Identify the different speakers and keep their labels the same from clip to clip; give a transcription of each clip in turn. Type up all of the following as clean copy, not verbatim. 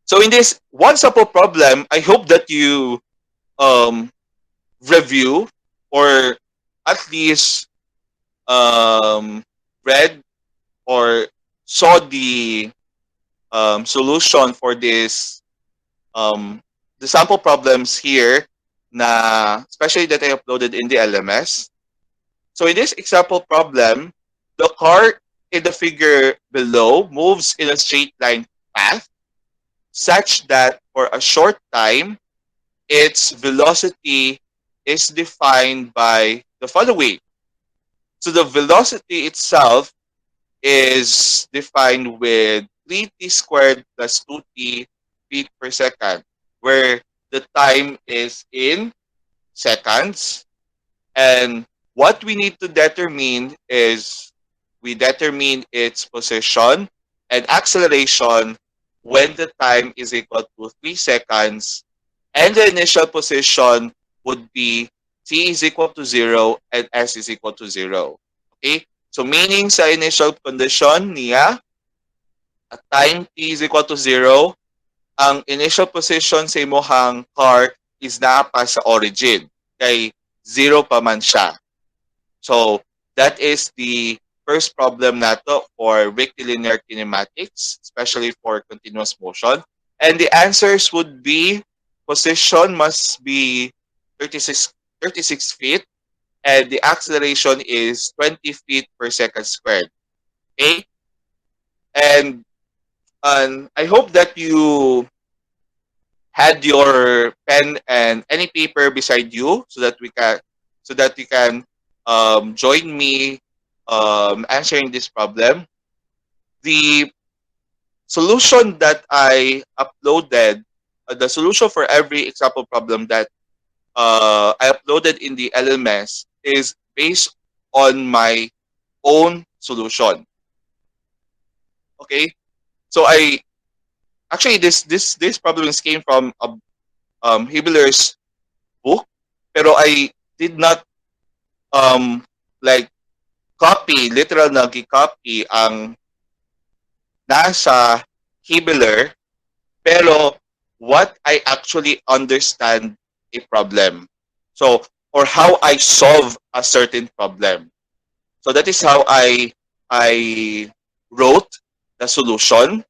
Speaker 1: So in this one sample problem, I hope that you um, review or at least um, read or saw the solution for this the sample problems here na especially that I uploaded in the LMS. So in this example problem, the car in the figure below moves in a straight line path such that for a short time, its velocity is defined by the following. So the velocity itself is defined with 3t squared plus 2t feet per second, where the time is in seconds. And what we need to determine is we determine its position and acceleration when the time is equal to 3 seconds, and the initial position would be t is equal to 0 and s is equal to 0. Okay? So meaning sa initial condition niya, at time t is equal to 0, ang initial position sa imuhang car is naa pa sa origin. Kay 0 pa man siya. So that is the first problem nato for rectilinear kinematics, especially for continuous motion. And the answers would be position must be 36 feet and the acceleration is 20 feet per second squared. Okay? And I hope that you had your pen and any paper beside you so that you can join me answering this problem. The solution that I uploaded, the solution for every example problem that I uploaded in the LMS is based on my own solution. Okay, so I actually this problems came from Hibbeler's book, pero I did not um like copy, literal na gi-copy ang nasa Hibbeler, pero what I actually understand a problem. So, or how I solve a certain problem. So that is how I wrote the solution.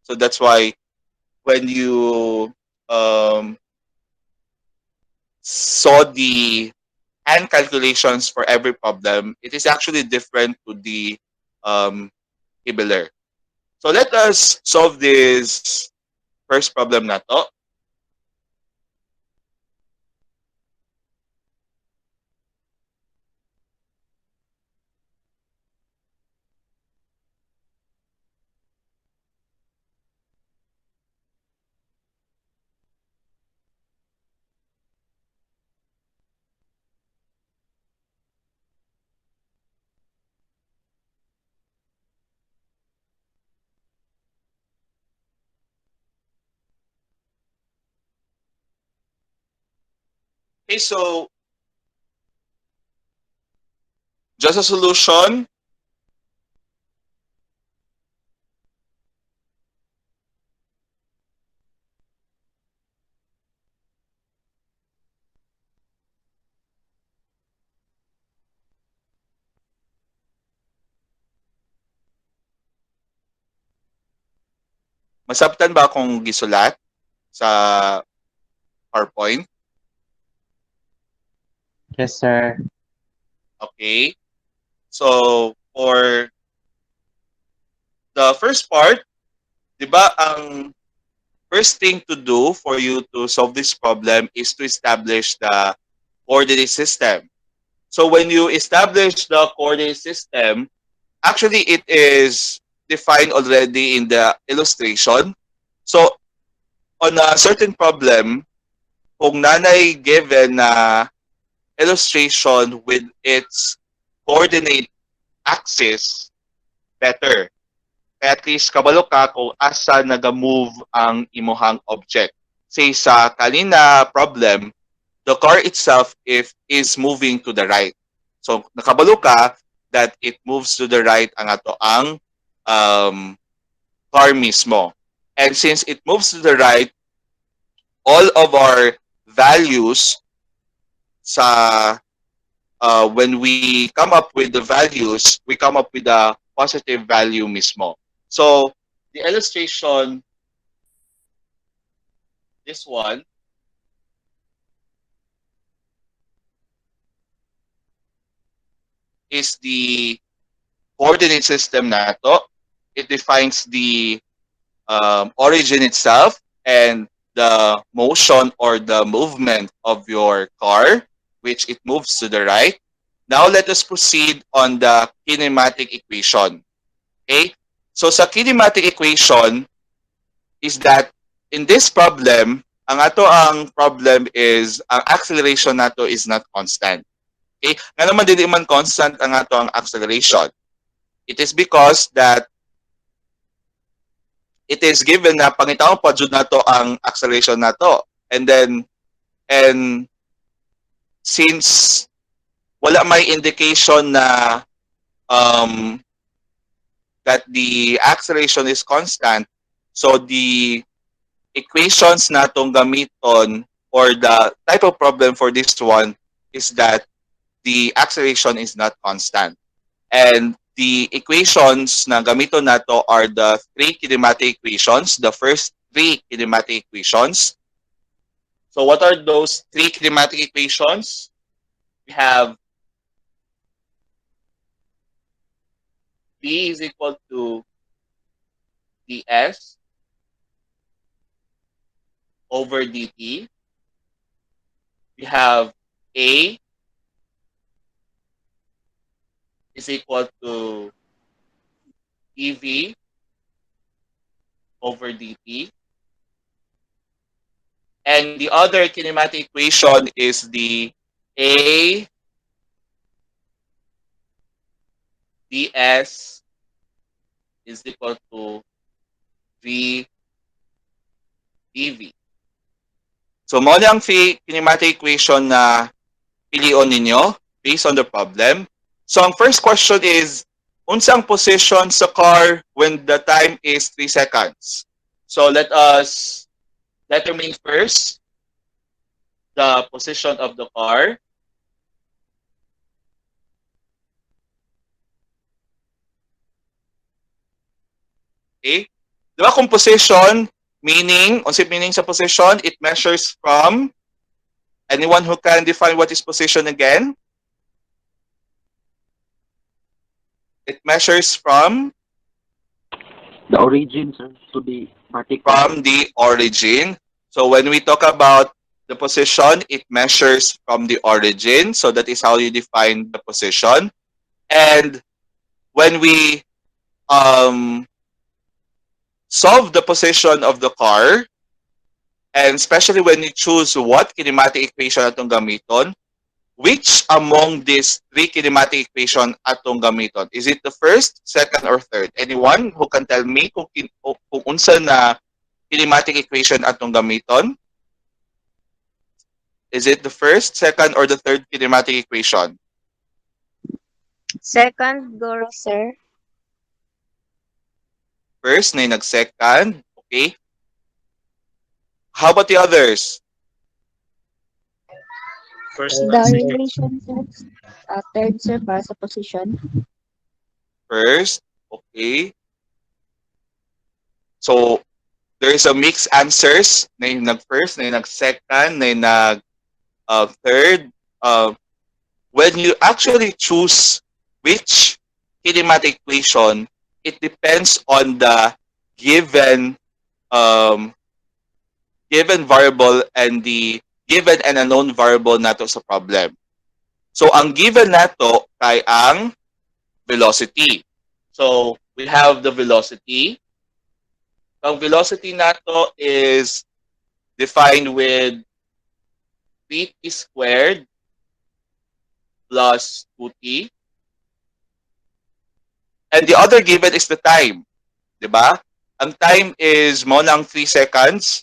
Speaker 1: So that's why when you saw the hand calculations for every problem, it is actually different to the Hibbeler. So let us solve this first problem na to. Okay, so just a solution. Masabtan ba akong gisulat sa PowerPoint?
Speaker 2: Yes, sir.
Speaker 1: Okay. So for the first part, 'di ba ang first thing to do for you to solve this problem is to establish the coordinate system. So when you establish the coordinate system, actually it is defined already in the illustration. So on a certain problem, kung nanay given na illustration with its coordinate axis, better. Kaya at least kabalo ka kung asa naga-move ang imuhang object. Say sa kanina problem, the car itself if is moving to the right. So nakabalo ka that it moves to the right ang ato ang car mismo. And since it moves to the right, all of our values sa when we come up with the values, we come up with a positive value mismo. So the illustration, this one, is the coordinate system nato. It defines the origin itself and the motion or the movement of your car, which it moves to the right. Now let us proceed on the kinematic equation. Okay? So sa kinematic equation is that in this problem, ang problem is ang acceleration nato is not constant. Okay? Nga naman dili man constant ang acceleration. It is because that it is given na pangitaon pa jud nato ang acceleration nato. And since wala may indication na um, that the acceleration is constant, so the equations natong gamiton or the type of problem for this one is that the acceleration is not constant. And the equations na gamiton nato are the three kinematic equations, the first three kinematic equations. So what are those three kinematic equations? We have B is equal to ds over dt. We have A is equal to dv over dt. And the other kinematic equation is the A ds is equal to v dv. So mo ang kinematic equation na pilion ninyo based on the problem. So ang first question is, unsang position sa car when the time is 3 seconds? So let us determine first the position of the car. Okay? Diba kung position, meaning, unsay meaning sa position, it measures from, anyone who can define what is position again? It measures from
Speaker 2: The origin, sir, to the particle.
Speaker 1: From the origin. So when we talk about the position, it measures from the origin. So that is how you define the position. And when we solve the position of the car, and especially when you choose what kinematic equation atong gamiton, which among these three kinematic equation atong gamiton? Is it the first, second, or third? Anyone who can tell me kung unsa na kinematic equation atong gamiton? Is it the first, second, or the third kinematic equation?
Speaker 3: Second, Guru, sir.
Speaker 1: First, na nag-second. Okay. How about the others?
Speaker 4: First
Speaker 3: The relation, sir. Third, sir, para sa position.
Speaker 1: First. Okay. So, there is a mixed answers. Na yung nag-first, na yung nag-second, na yung nag-third. When you actually choose which kinematic equation, it depends on the given given variable and the given and unknown variable nato sa problem. So, ang given nato kay ang velocity. So, we have the velocity. Ang velocity nato is defined with vt squared plus 2t. And the other given is the time. Diba? Ang time is mo ng 3 seconds.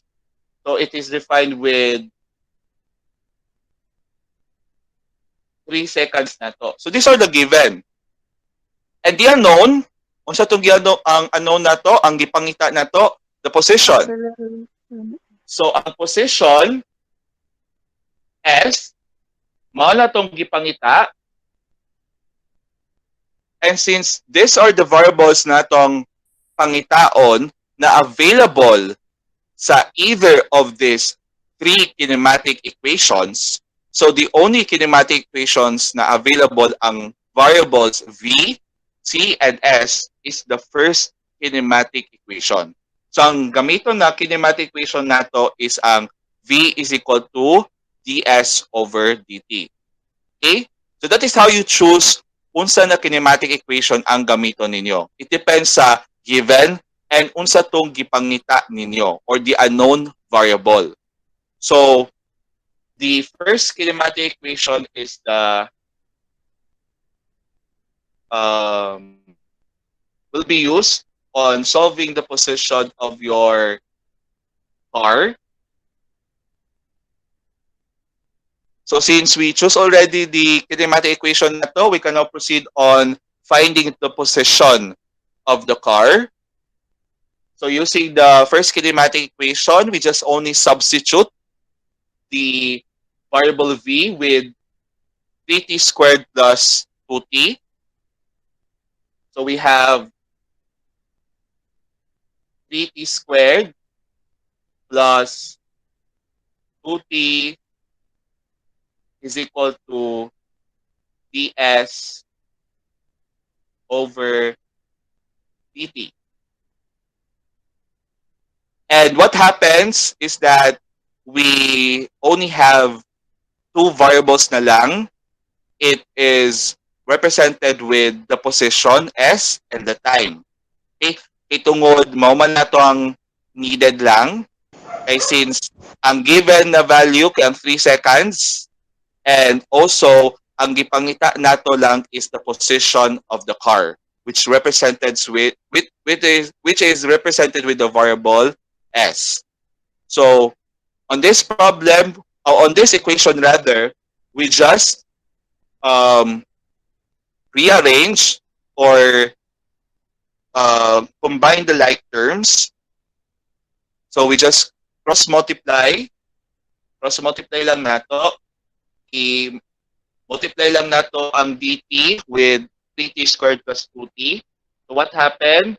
Speaker 1: So, it is defined with 3 seconds na to. So, these are the given. And the unknown, kung sa itong ang unknown na to, ang gipangita na to, the position.
Speaker 3: Auxiliary.
Speaker 1: So ang position S mao na tong gipangita, and since these are the variables natong pangitaon na available sa either of these three kinematic equations, so the only kinematic equations na available ang variables V, C, and S is the first kinematic equation. So ang gamiton na kinematic equation nato is ang V is equal to ds over dt. Okay? So that is how you choose unsa na kinematic equation ang gamiton ninyo. It depends sa given and unsa tong gipangita ninyo or the unknown variable. So the first kinematic equation is the will be used on solving the position of your car. So since we choose already the kinematic equation na to, we can now proceed on finding the position of the car. So using the first kinematic equation, we just only substitute the variable v with 3t squared plus 2t. So we have 3t squared plus 2t is equal to ds over dt. And what happens is that we only have two variables na lang. It is represented with the position S and the time. Okay? Itungod, mao man na to ang needed lang. Okay, since ang given na value kay ang 3 seconds, and also ang gipangita nato lang is the position of the car, which represented which is represented with the variable S. So on this problem, or on this equation rather, we just rearrange or combine the like terms. So we just cross multiply lang nato. I-multiply lang nato ang dt with 3t squared plus 2t. So what happened?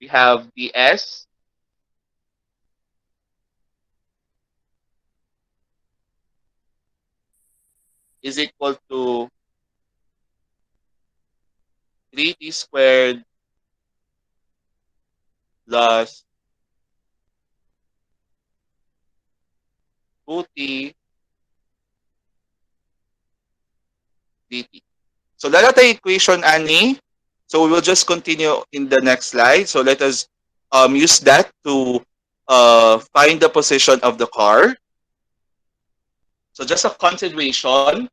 Speaker 1: We have ds is equal to 3t squared plus 2t dt. So lalata equation ani. So we will just continue in the next slide. So let us use that to find the position of the car. So just a continuation.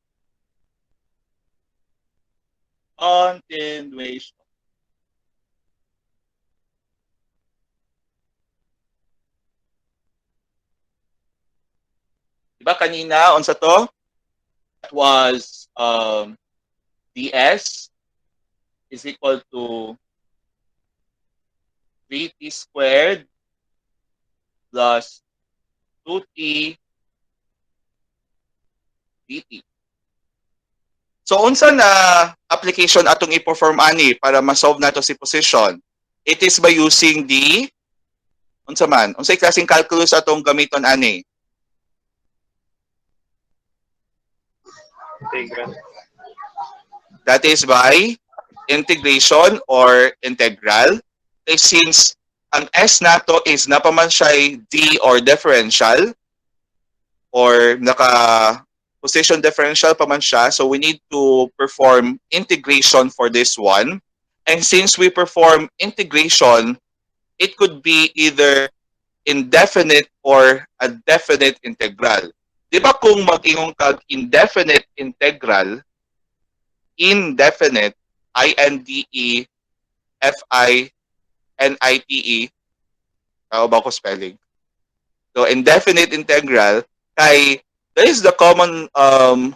Speaker 1: Diba kanina, unsa to? That was ds is equal to 3t squared plus 2t dt. So unsa na application atong i-perform ani para ma-solve nato si position? It is by using the unsa man? Unsay klaseng calculus atong gamiton ani?
Speaker 4: Integral.
Speaker 1: That is by integration or integral. Since ang S nato is napaman siya D or differential or naka position differential pa man siya, so we need to perform integration for this one. And since we perform integration, it could be either indefinite or a definite integral. Di ba kung mag-ingong kag indefinite integral, indefinite, I-N-D-E-F-I-N-I-T-E, tao ba ko spelling? So indefinite integral, kay that is the common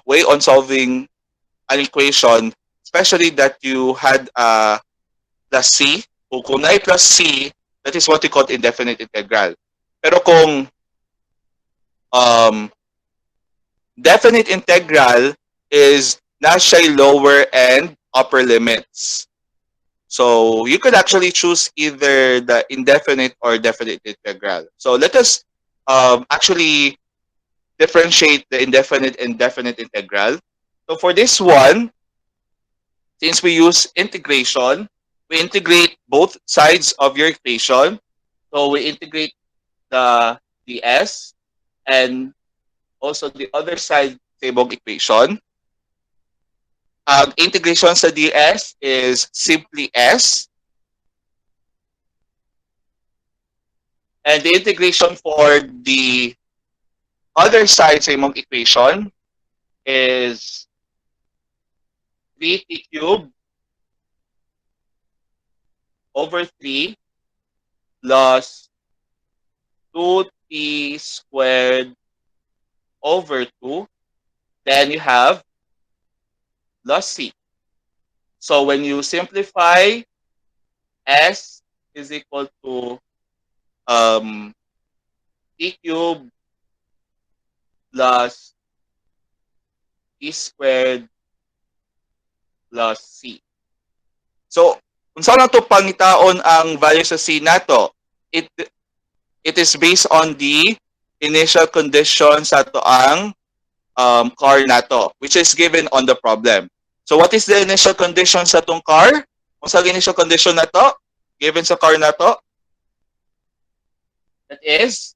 Speaker 1: way on solving an equation, especially that you had plus C. Kung na plus C, That is what we call indefinite integral. Pero kung um, definite integral is nasa lower and upper limits. So you could actually choose either the indefinite or definite integral. So let us actually differentiate the indefinite and definite integral. So for this one, since we use integration, we integrate both sides of your equation. So we integrate the ds and also the other side table equation. Integration sa ds is simply s, and the integration for the other side sa imong equation is 3t cubed over 3 plus 2t squared over 2. Then you have plus c. So when you simplify, s is equal to t cubed plus t squared plus c. So, unsa na to pangitaon ang value sa c nato? It is based on the initial condition sa to ang car nato, which is given on the problem. So, what is the initial condition sa tong car? Unsa ang initial condition nato given sa car nato? That is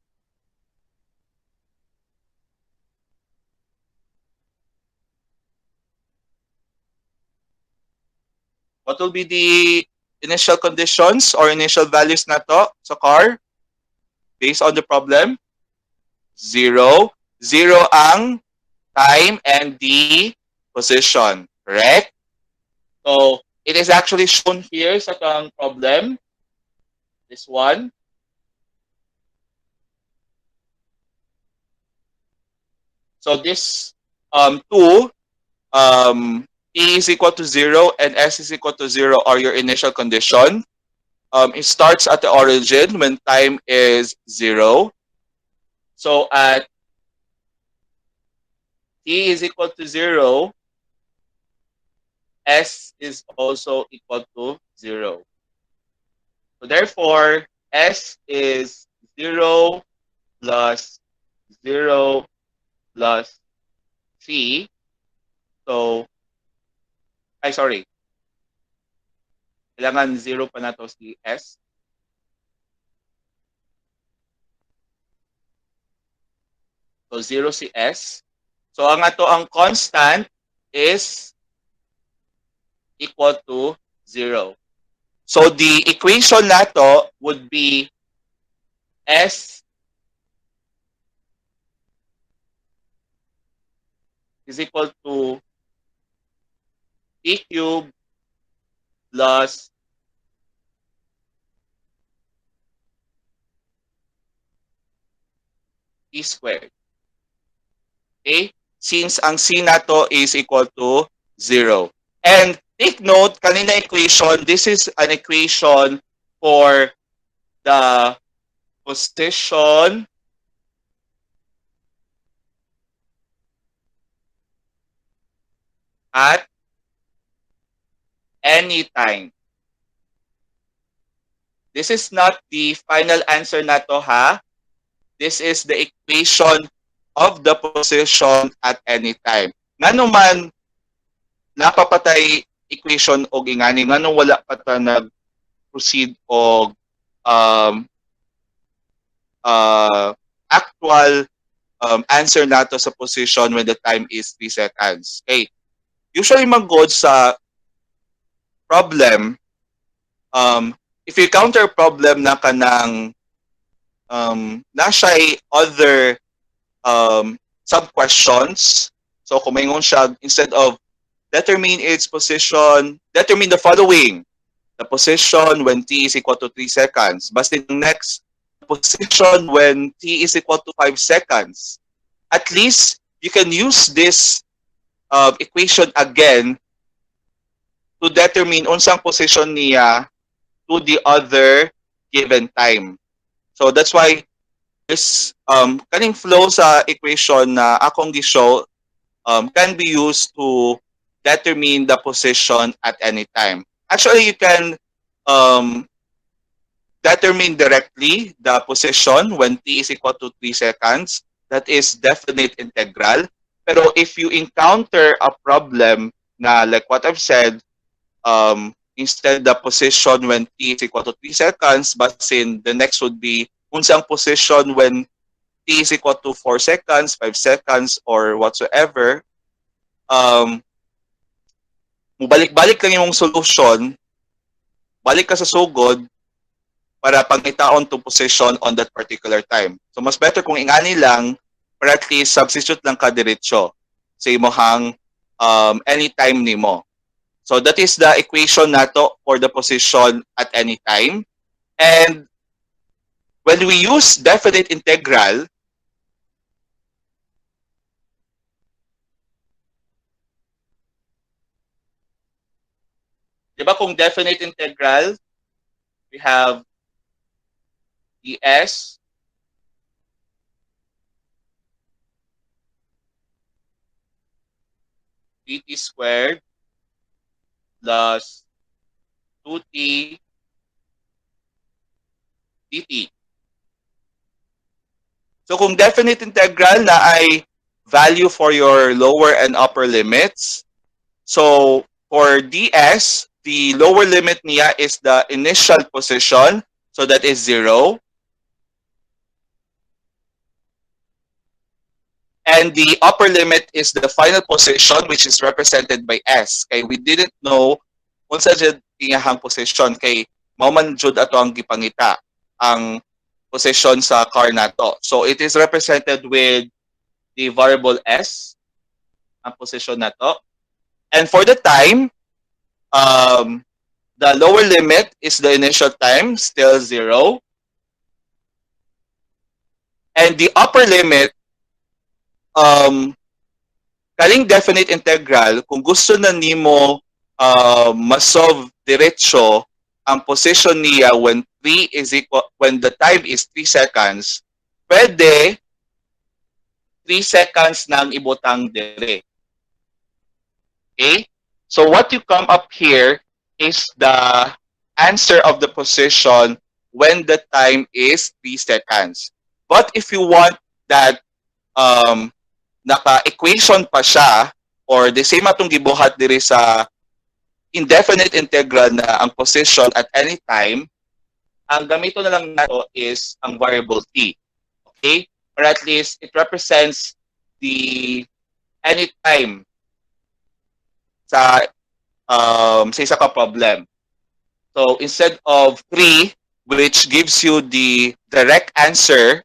Speaker 1: what will be the initial conditions or initial values nato sa car based on the problem? 0. 0 ang time and the position. Correct? So, it is actually shown here sa ang problem. This one. So, this 2, t is equal to 0 and s is equal to 0 are your initial condition. It starts at the origin when time is 0. So, at t is equal to 0, s is also equal to 0. So therefore, s is 0 plus 0 plus c. So, sorry. Kailangan 0 pa na to si s. So 0 si s. So ang ato ang constant is equal to 0. So the equation nato would be s is equal to t cubed plus t squared. Okay? Since ang c nato is equal to 0. And take note, kanina equation, this is an equation for the position at any time. This is not the final answer nato ha. This is the equation of the position at any time. Ngano man napapatay equation og ingani, ngano wala pa ta nag-proceed og actual answer nato sa position when the time is 3 seconds. Okay. Usually mag-good sa problem, if you counter problem na kanang nasa'y other sub-questions, so kung mayroon siya, instead of determine its position, determine the following. The position when t is equal to 3 seconds. Basta yung next, position when t is equal to 5 seconds. At least, you can use this equation again to determine unsang position niya to the other given time. So that's why this kaning flow sa equation na akong gi-show can be used to determine the position at any time. Actually, you can um, determine directly the position when t is equal to 3 seconds. That is definite integral. Pero if you encounter a problem na like what I've said, instead the position when t is equal to 3 seconds, but in the next would be unsang position when t is equal to 4 seconds, 5 seconds, or whatsoever, um, mubalik-balik lang yung solution, balik ka sa sugod para pangitaon to position on that particular time. So mas better kung ingani lang, para at least substitute lang ka diretso sa imong anytime nimo. So that is the equation nato for the position at any time. And when we use definite integral, di ba kung definite integral, we have ds dt squared plus 2t dt. So kung definite integral na ay value for your lower and upper limits, so for ds, the lower limit niya is the initial position, so that is 0. And the upper limit is the final position, which is represented by s. Kay we didn't know kung sa jud iyahang position, kay mao man jud ato ang gipangita ang position sa car nato. So it is represented with the variable s, ang position nato. And for the time, the lower limit is the initial time, still 0. And the upper limit, kaling definite integral, kung gusto na nimo ma-solve diretso ang position niya when 3 is equal, when the time is 3 seconds, pwede 3 seconds nang ibutang dire. Okay? So what you come up here is the answer of the position when the time is 3 seconds. But if you want that naka-equation pa siya, or the same atong gibuhat diri sa indefinite integral na ang position at any time, ang gamito na lang nato is ang variable t. Okay? Or at least it represents the anytime sa isa ka problem. So instead of 3, which gives you the direct answer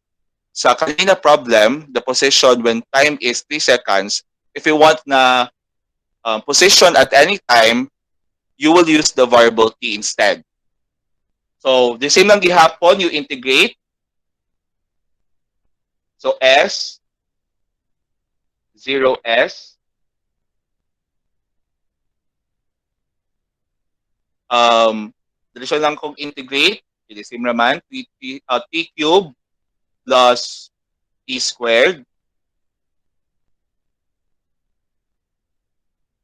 Speaker 1: sa kanina problem, the position when time is 3 seconds, if you want na position at any time, you will use the variable t instead. So the same lang gihapon, you integrate. So s, 0s, dito lang kung integrate, the same naman, t cubed plus t squared,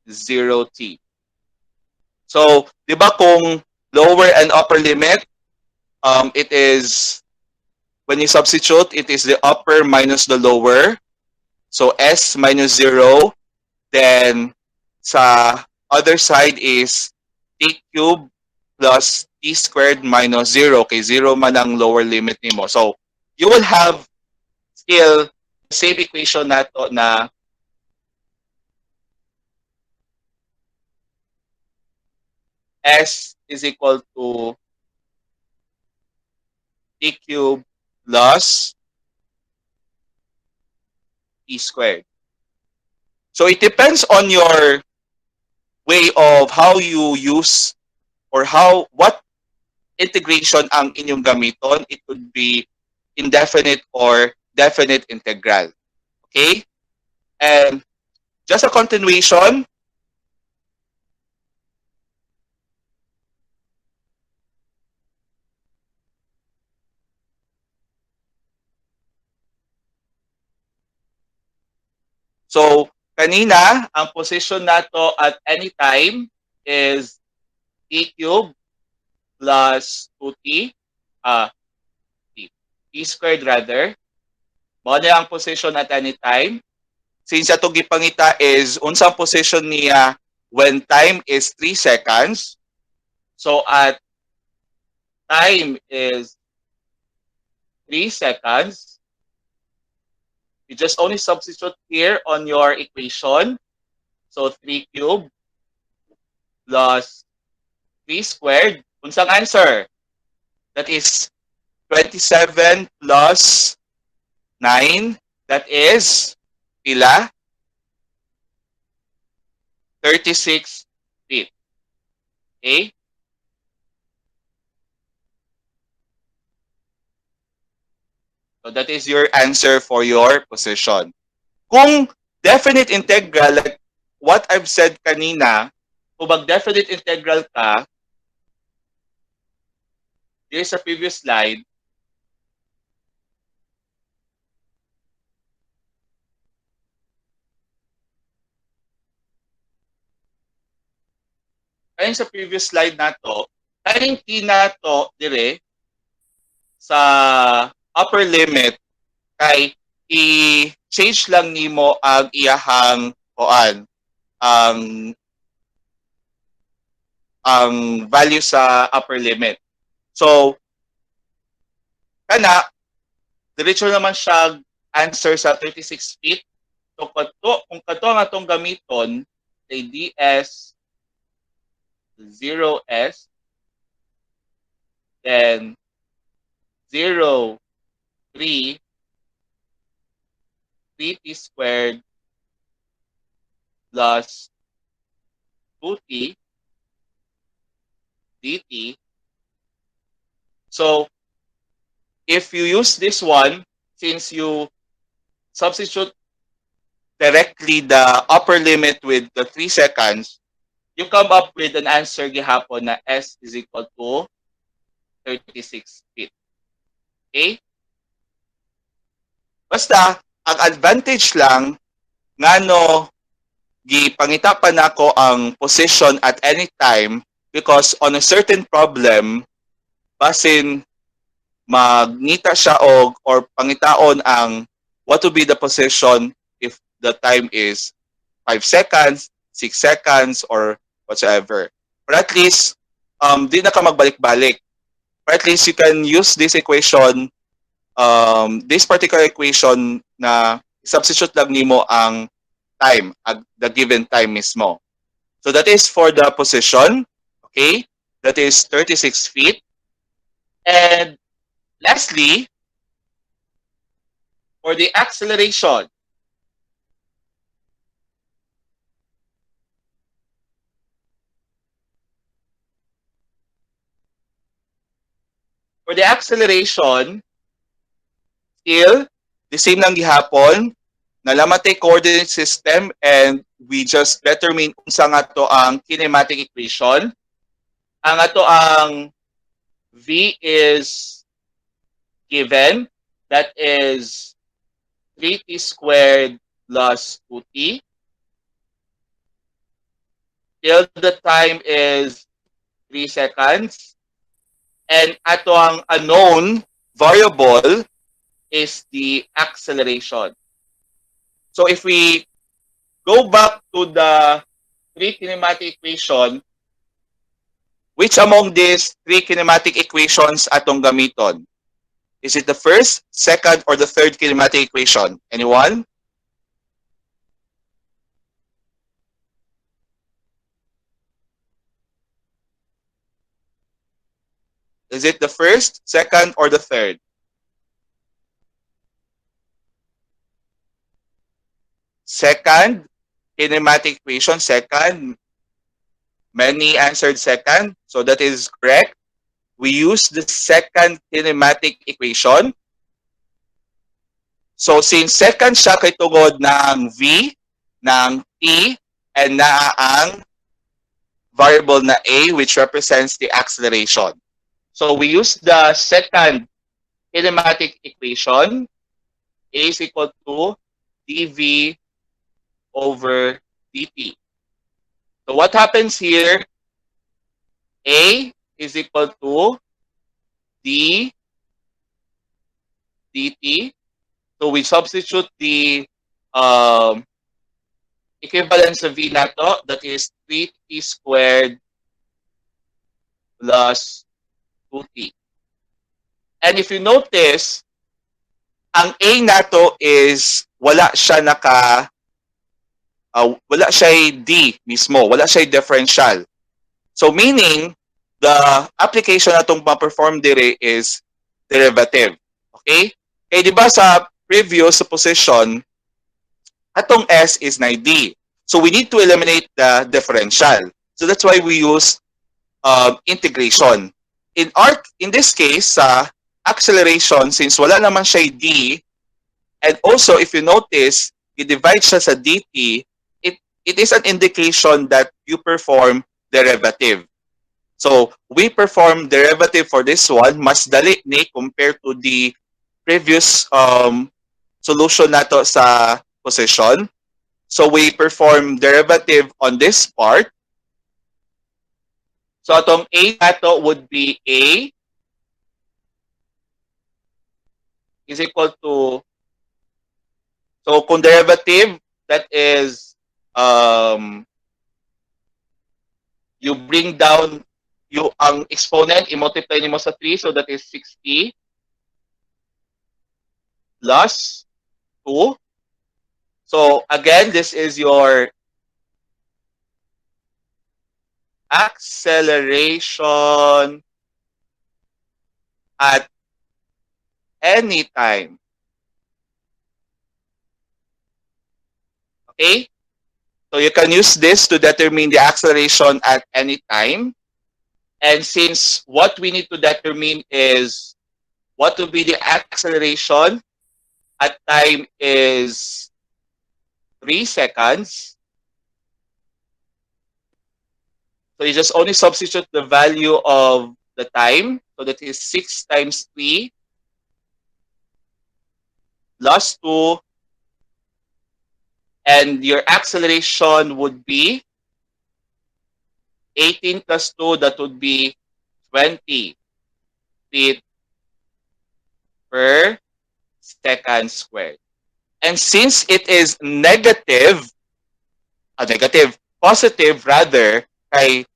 Speaker 1: 0t. So, di ba kung lower and upper limit, it is, when you substitute, it is the upper minus the lower. So, s minus 0. Then, sa other side is t cubed plus t squared minus 0. Okay, 0 man ang lower limit nimo. So, you will have still the same equation nato na s is equal to t cubed plus t squared. So it depends on your way of how you use or what integration ang inyong gamiton. It could be indefinite or definite integral. Okay? And just a continuation, So, kanina, ang position nato at any time is t cubed plus 2t, uh, t squared rather. Mo na ang position at any time. Since atong gipangita is unsang position niya when time is 3 seconds. So at time is 3 seconds, you just only substitute here on your equation. So 3 cubed plus 3 squared. Unsang answer? That is 27 plus 9. That is pila? 36 feet. Okay? So that is your answer for your position. Kung definite integral, like what I've said kanina, kung mag-definite integral ka, here's a previous slide, ayun sa previous slide na to, kaning t na to, dire, sa upper limit, kay i-change lang nimo ang iyahang koan, ang value sa upper limit. So, kana, diretso naman siya answer sa 36 feet. So, kung kato ang atong gamiton, kay ds 0s, then 0, 3, 3t squared plus 2t dt. So, if you use this one, since you substitute directly the upper limit with the 3 seconds, you come up with an answer gihapon na s is equal to 36 feet. Okay? Basta, ang advantage lang, nga no, gipangita pa nako ang position at any time because on a certain problem, basin magnita siya or pangitaon ang what to be the position if the time is 5 seconds, 6 seconds, or whatever. But at least, di na ka magbalik-balik. But at least you can use this equation, this particular equation na substitute lang nimo ang time, the given time mismo. So that is for the position, okay? That is 36 feet. And lastly, for the acceleration, still, the same lang gihapon, nalamate coordinate system and we just determine unsa nga to ang kinematic equation. Ang ato ang V is given, that is 3t squared plus 2t. Till the time is 3 seconds. And ato ang unknown variable is the acceleration. So if we go back to the three kinematic equation, which among these three kinematic equations atong gamiton? Is it the first, second, or the third kinematic equation? Anyone? Is it the first, second, or the third? Second kinematic equation, second. Many answered second, so that is correct. We use the second kinematic equation. So since second siya kay tungod ng V, ng T, and naa ang variable na A which represents the acceleration. So we use the second kinematic equation. A is equal to dv over dt. So what happens here? A is equal to d dt. So we substitute the um, equivalence of V nato, that is 3t squared plus 2t. And if you notice, ang A nato is wala siya D mismo, wala siya differential. So meaning, the application natong ma-perform dire is derivative. Okay? Kaya di ba sa previous position, atong S is na D. So we need to eliminate the differential. So that's why we use integration. In this case, sa acceleration, since wala naman siya D, and also if you notice, you divide siya sa dt, it is an indication that you perform derivative. So we perform derivative for this one, mas dali ni compared to the previous solution nato sa position. So we perform derivative on this part. So atong A nato would be A is equal to, so kung derivative, that is you bring down ang exponent, i-multiply nimo sa 3, so that is 60 plus 2. So again, this is your acceleration at any time. Okay? So you can use this to determine the acceleration at any time. And since what we need to determine is what will be the acceleration at time is 3 seconds. So you just only substitute the value of the time. So that is 6 times 3 plus 2. And your acceleration would be 18 plus 2, that would be 20 feet per second squared. And since it is positive rather, kay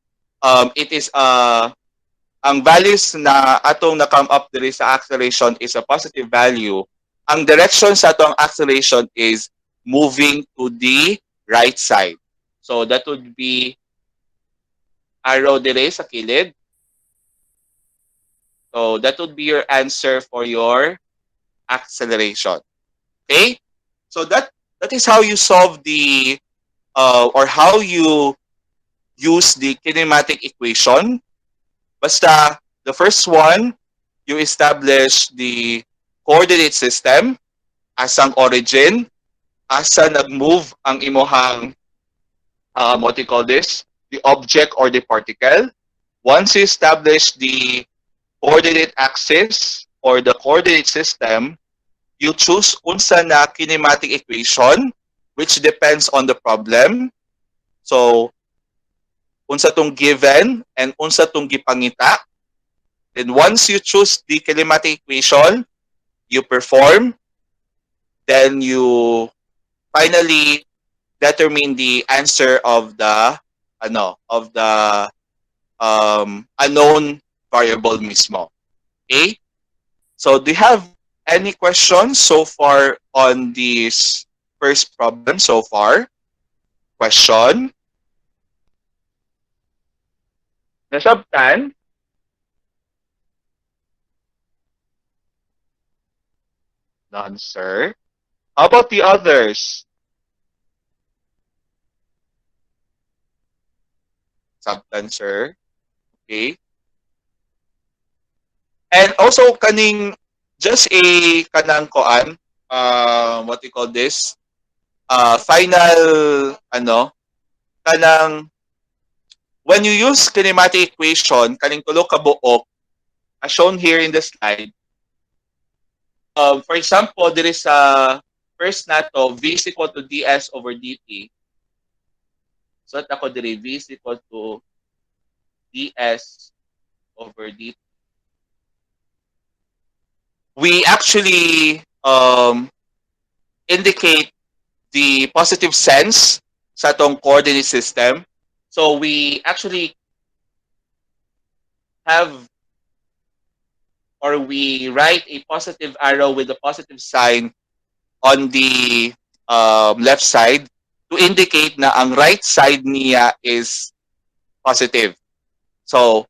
Speaker 1: it is ang values na atong na-come up diri sa acceleration is a positive value. Ang direction sa atong acceleration is moving to the right side. So that would be arrow dire sa kilid. So that would be your answer for your acceleration. Okay? So that is how you solve the or how you use the kinematic equation. Basta the first one, you establish the coordinate system as ang origin, asa nag-move ang imohang what you call this, the object or the particle. Once you establish the coordinate axis or the coordinate system, you choose unsa na kinematic equation, which depends on the problem. So, unsa tong given and unsa tong gipangita. Then once you choose the kinematic equation, you perform, then you finally determine the answer of the unknown variable mismo. Okay? So do you have any questions so far on this first problem so far? Question? Nasabtan? None, sir. How about the others? Sabtan, sir. Okay. And also kaning just a kanang koan, what you call this? Final kanang when you use kinematic equation, kaning tulo ka buok as shown here in the slide. For example, there is a first nato v is equal to ds over dt. So, at ako diri, V is equal to ds over dt. We actually indicate the positive sense sa tong coordinate system. So we actually have or we write a positive arrow with a positive sign on the left side to indicate na ang right side niya is positive. So,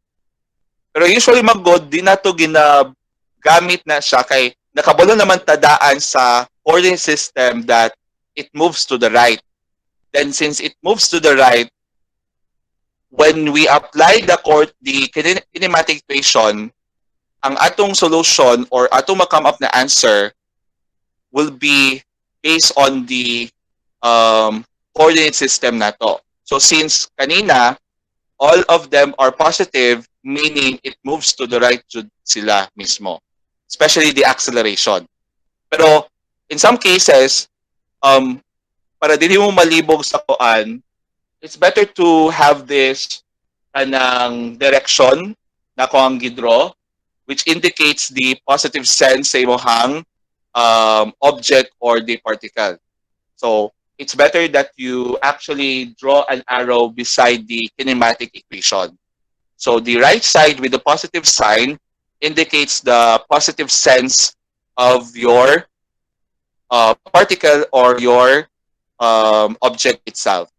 Speaker 1: pero usually mag-god, di na to ginagamit na siya kay nakabalo naman tadaan sa coordinate system that it moves to the right. Then since it moves to the right, when we apply the kinematic equation, ang atong solution or atong ma-come up na answer will be based on the coordinate system na to. So since kanina, all of them are positive, meaning it moves to the right sila mismo. Especially the acceleration. Pero in some cases, para dili mo malibog sa kuan, it's better to have this kanang direction na ko ang gidraw, which indicates the positive sense sa imong object or the particle. So it's better that you actually draw an arrow beside the kinematic equation. So the right side with the positive sign indicates the positive sense of your particle or your object itself.